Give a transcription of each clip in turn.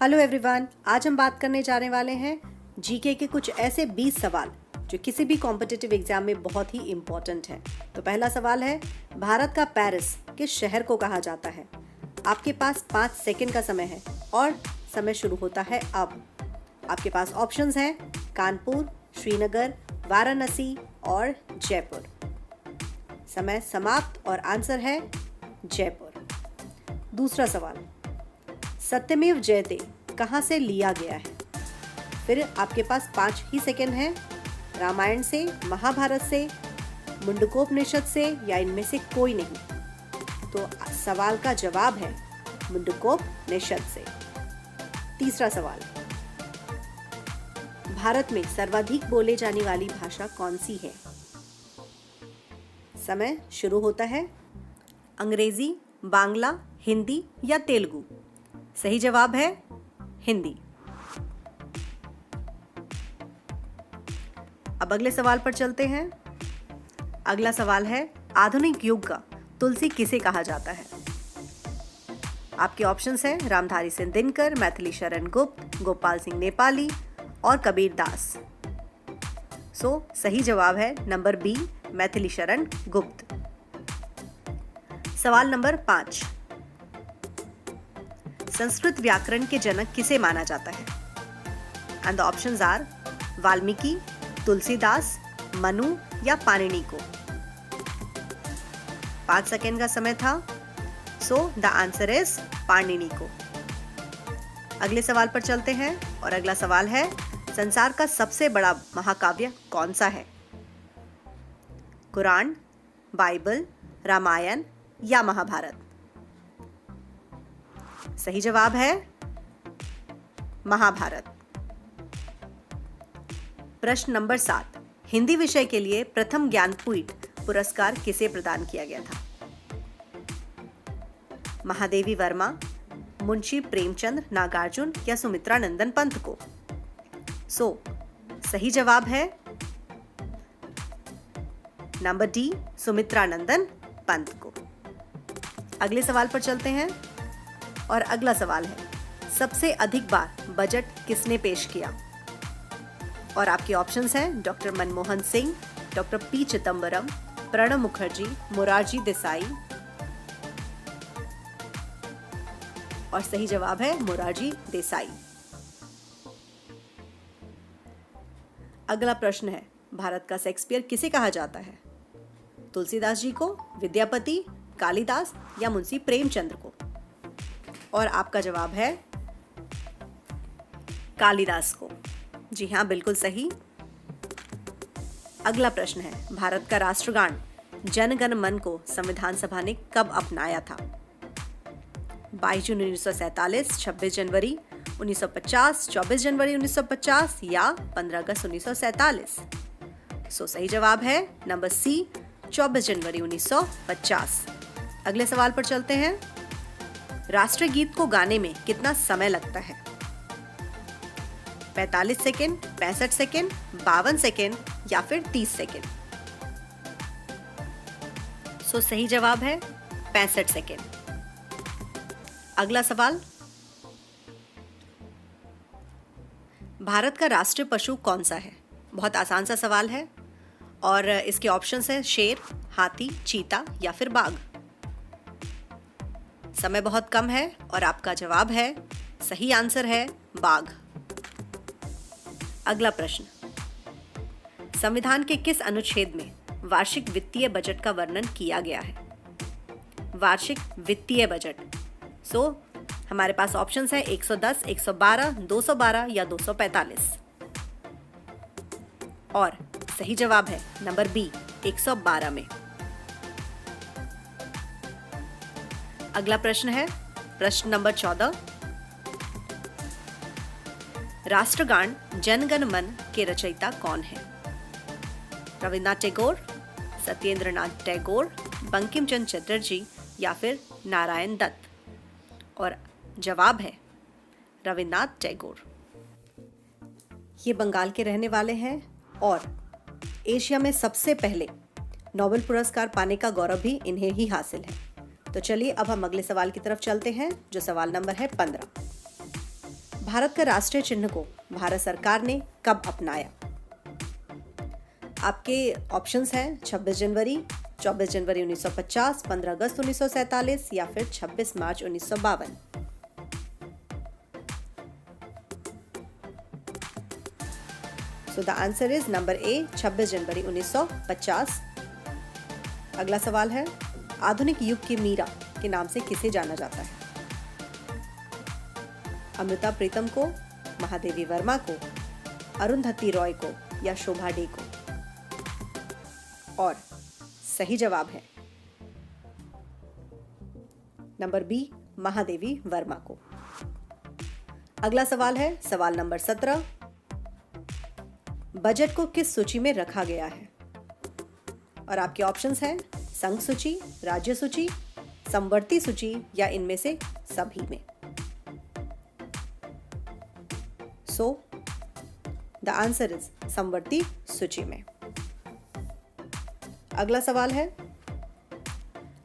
Hello everyone, आज हम बात करने जाने वाले हैं जीके के कुछ ऐसे 20 सवाल जो किसी भी कॉम्पिटिटिव एग्जाम में बहुत ही इम्पोर्टेंट हैं। तो पहला सवाल है, भारत का पेरिस किस शहर को कहा जाता है? आपके पास 5 सेकंड का समय है और समय शुरू होता है अब। आपके पास ऑप्शंस हैं कानपुर, श्रीनगर, वाराणसी और जयपुर। समय समाप्त और आंसर है जयपुर। दूसरा सवाल, सत्यमेव जयते कहाँ से लिया गया है? फिर आपके पास 5 ही सेकंड हैं। रामायण से, महाभारत से, मुंडकोपनिषद से या इनमें से कोई नहीं। तो सवाल का जवाब है मुंडकोपनिषद से। तीसरा सवाल, भारत में सर्वाधिक बोले जाने वाली भाषा कौन सी है? समय शुरू होता है। अंग्रेजी, बांग्ला, हिंदी या तेलुगु? सही जवाब है हिंदी। अब अगले सवाल पर चलते हैं। अगला सवाल है, आधुनिक युग का तुलसी किसे कहा जाता है? आपके ऑप्शंस हैं रामधारी सिंह दिनकर, मैथिली शरण गुप्त, गोपाल सिंह नेपाली और कबीर दास। सही जवाब है नंबर बी, मैथिली शरण गुप्त। सवाल नंबर 5, संस्कृत व्याकरण के जनक किसे माना जाता है? And the options are Valmiki, Tulsidas, Manu या पाणिनि को। 5 सेकेंड का समय था। द आंसर इज पाणिनि को। अगले सवाल पर चलते हैं और अगला सवाल है, संसार का सबसे बड़ा महाकाव्य कौन सा है? कुरान, बाइबल, रामायण या महाभारत? सही जवाब है महाभारत। प्रश्न नंबर 7, हिंदी विषय के लिए प्रथम ज्ञानपीठ पुरस्कार किसे प्रदान किया गया था? महादेवी वर्मा, मुंशी प्रेमचंद, नागार्जुन या सुमित्रा नंदन पंत को? सही जवाब है नंबर डी, सुमित्रा नंदन पंत को। अगले सवाल पर चलते हैं और अगला सवाल है, सबसे अधिक बार बजट किसने पेश किया? और आपके ऑप्शंस हैं doctor Manmohan Singh, doctor P Chidambaram, Pranab Mukherjee, Morarji Desai और सही जवाब है मोरारजी देसाई। अगला प्रश्न है, भारत का शेक्सपियर किसे कहा जाता है? तुलसीदास जी को, विद्यापति, कालिदास या मुंशी प्रेमचंद्र को? और आपका जवाब है कालिदास को। जी हाँ, बिल्कुल सही। अगला प्रश्न है, भारत का राष्ट्रगान जन गण मन को संविधान सभा ने कब अपनाया था? 22 जून 1947, 26 जनवरी 1950, 24 जनवरी 1950 या 15 अगस्त 1947? सही जवाब है नंबर सी, 24 जनवरी 1950। अगले सवाल पर चलते हैं, राष्ट्रीय गीत को गाने में कितना समय लगता है? 45 सेकेंड, 65 सेकेंड, 52 सेकेंड या फिर 30 सेकेंड? सही जवाब है 65 सेकेंड। अगला सवाल, भारत का राष्ट्रीय पशु कौन सा है? बहुत आसान सा सवाल है और इसके ऑप्शंस हैं शेर, हाथी, चीता या फिर बाघ। समय बहुत कम है और आपका जवाब है, सही आंसर है बाघ। अगला प्रश्न, संविधान के किस अनुच्छेद में वार्षिक वित्तीय बजट का वर्णन किया गया है? वार्षिक वित्तीय बजट। हमारे पास ऑप्शंस है 110, 112, 212 या 245 और सही जवाब है नंबर बी, 112 में। अगला प्रश्न है प्रश्न नंबर 14, राष्ट्रगान जन गण मन के रचयिता कौन है? रविन्द्रनाथ टैगोर, सत्येंद्रनाथ टैगोर, बंकिम चंद्र चटर्जी या फिर नारायण दत्त? और जवाब है रविन्द्रनाथ टैगोर। ये बंगाल के रहने वाले हैं और एशिया में सबसे पहले नोबेल पुरस्कार पाने का गौरव भी इन्हें ही हासिल है। तो चलिए अब हम अगले सवाल की तरफ चलते हैं, जो सवाल नंबर है 15। भारत का राष्ट्रीय चिन्ह को भारत सरकार ने कब अपनाया? आपके ऑप्शंस हैं 26 जनवरी, 24 जनवरी 1950, 15 अगस्त 1947 या फिर 26 मार्च 1952। So the answer is number A, 26 जनवरी 1950। अगला सवाल है, आधुनिक युग की मीरा के नाम से किसे जाना जाता है? अमृता प्रीतम को, महादेवी वर्मा को, अरुंधति रॉय को या शोभा डे को? और सही जवाब है नंबर बी, महादेवी वर्मा को। अगला सवाल है सवाल नंबर 17, बजट को किस सूची में रखा गया है? और आपके ऑप्शंस हैं संघ सूची, राज्य सूची, समवर्ती सूची या इनमें से सभी में। सो द आंसर इज समवर्ती सूची में। अगला सवाल है,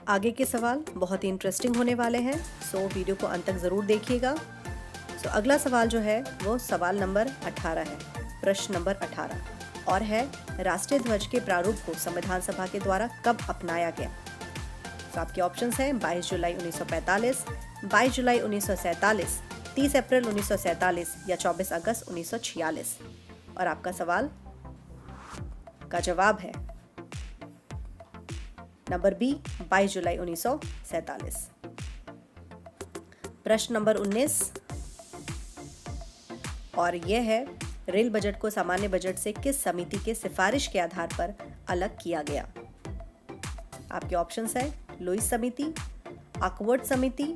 आगे के सवाल बहुत ही इंटरेस्टिंग होने वाले हैं, सो वीडियो को अंत तक जरूर देखिएगा। सो अगला सवाल जो है वो सवाल नंबर 18 है, प्रश्न नंबर 18 और है, राष्ट्रीय ध्वज के प्रारूप को संविधान सभा के द्वारा कब अपनाया गया? तो आपके ऑप्शंस हैं 22 जुलाई 1945, 22 जुलाई 1947, 30 अप्रैल 1947 या 24 अगस्त 1946। और आपका सवाल का जवाब है नंबर बी, 22 जुलाई 1947। प्रश्न नंबर 19 और यह है, रेल बजट को सामान्य बजट से किस समिति के सिफारिश के आधार पर अलग किया गया? आपके ऑप्शंस हैं लुईस समिति, आकवर्ड समिति,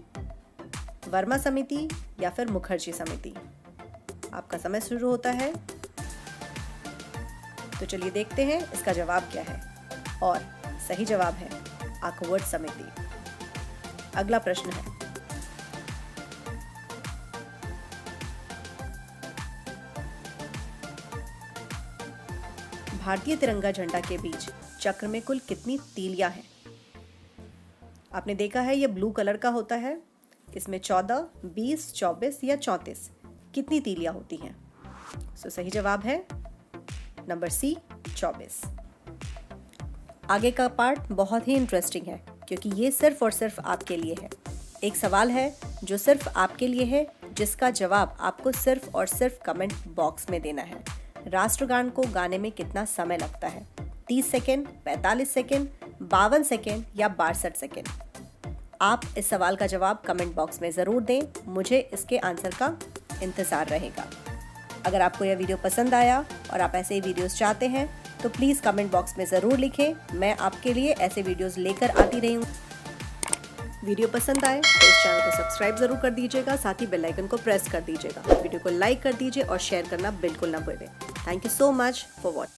वर्मा समिति या फिर मुखर्जी समिति। आपका समय शुरू होता है, तो चलिए देखते हैं इसका जवाब क्या है। और सही जवाब है आकवर्ड समिति। अगला प्रश्न है, भारतीय तिरंगा झंडा के बीच चक्र में कुल कितनी तीलियां हैं? आपने देखा है ये ब्लू कलर का होता है, इसमें 14, 20, 24 या 34 कितनी तीलियां होती हैं? सो सही जवाब है नंबर सी, 24। आगे का पार्ट बहुत ही इंटरेस्टिंग है क्योंकि ये सिर्फ और सिर्फ आपके लिए है। एक सवाल है जो सिर्फ आपके लिए है, जिसका जवाब आपको सिर्फ और सिर्फ कमेंट बॉक्स में देना है। राष्ट्रगान को गाने में कितना समय लगता है? 30 सेकेंड, 45 सेकेंड, 52 सेकेंड या 62 सेकेंड? आप इस सवाल का जवाब कमेंट बॉक्स में ज़रूर दें, मुझे इसके आंसर का इंतज़ार रहेगा। अगर आपको यह वीडियो पसंद आया और आप ऐसे ही वीडियोस चाहते हैं तो प्लीज़ कमेंट बॉक्स में ज़रूर लिखें, मैं आपके लिए ऐसे वीडियोस लेकर आती रही हूँ। वीडियो पसंद आए तो इस चैनल को सब्सक्राइब ज़रूर कर दीजिएगा, साथ ही बेल आइकन को प्रेस कर दीजिएगा। वीडियो को लाइक कर दीजिए और शेयर करना बिल्कुल ना भूलें। Thank you so much for watching.